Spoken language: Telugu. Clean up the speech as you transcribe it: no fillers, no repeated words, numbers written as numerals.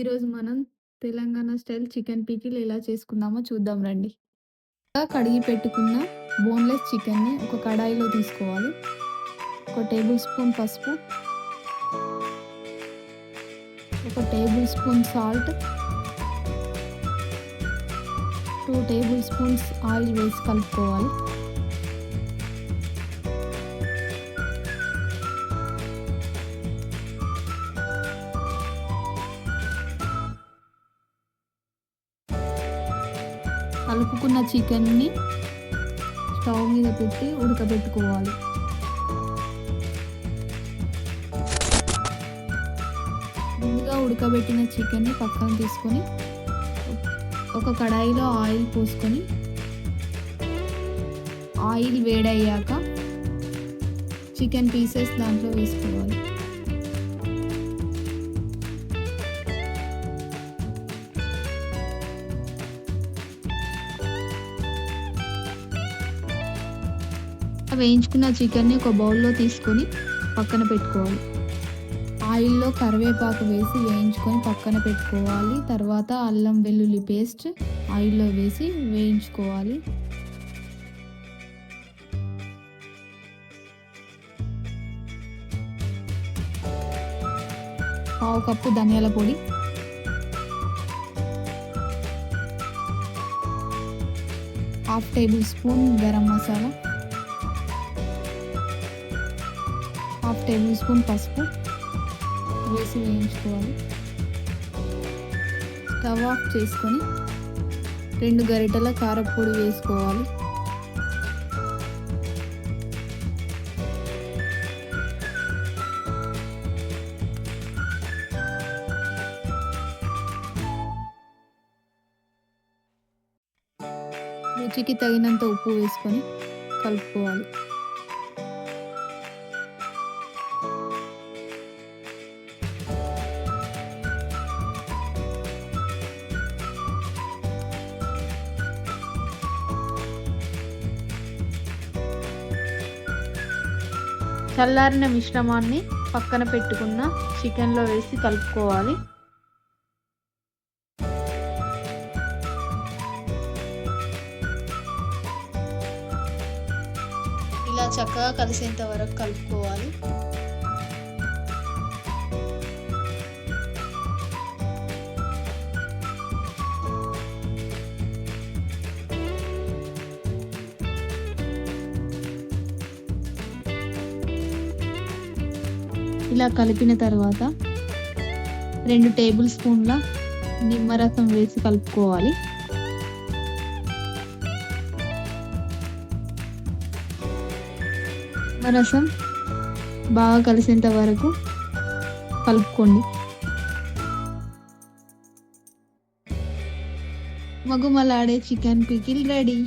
ఈరోజు మనం తెలంగాణ స్టైల్ చికెన్ పికిల్ ఎలా చేసుకుందామో చూద్దాం రండి. కడిగి పెట్టుకున్న బోన్‌లెస్ చికెన్‌ని ఒక కడాయిలో తీసుకోవాలి. ఒక టేబుల్ స్పూన్ పసుపు, ఒక table spoon salt, 2 table spoons oil వేసి కలుపుకోవాలి. కలుపుకున్న చికెన్‌ని స్టవ్ మీద పెట్టి ఉడకబెట్టుకోవాలి. ముందుగా ఉడకబెట్టిన చికెన్‌ని పక్కన తీసుకొని ఒక కడాయిలో ఆయిల్ పోసుకొని ఆయిల్ వేడయ్యాక చికెన్ పీసెస్ దాంట్లో వేసుకోవాలి. వేయించుకున్న చికెన్ని ఒక బౌల్లో తీసుకొని పక్కన పెట్టుకోవాలి. ఆయిల్లో కరివేపాకు వేసి వేయించుకొని పక్కన పెట్టుకోవాలి. తర్వాత అల్లం వెల్లుల్లి పేస్ట్ ఆయిల్లో వేసి వేయించుకోవాలి. పావు కప్పు ధనియాల పొడి, half table spoon garam masala, half table spoon పసుపు వేసి వేయించుకోవాలి. స్టవ్ ఆఫ్ చేసుకొని 2 గరిటెల కారపొడి వేసుకోవాలి. రుచికి తగినంత ఉప్పు వేసుకొని కలుపుకోవాలి. చల్లారిన మిశ్రమాన్ని పక్కన పెట్టుకున్న చికెన్లో వేసి కలుపుకోవాలి. ఇలా చక్కగా కలిసేంత వరకు కలుపుకోవాలి. ఇలా కలిపిన తర్వాత 2 టేబుల్ స్పూన్ల నిమ్మరసం వేసి కలుపుకోవాలి. నిమ్మరసం బాగా కలిసేంత వరకు కలుపుకోండి. మగుమలాడే చికెన్ పికిల్ రెడీ.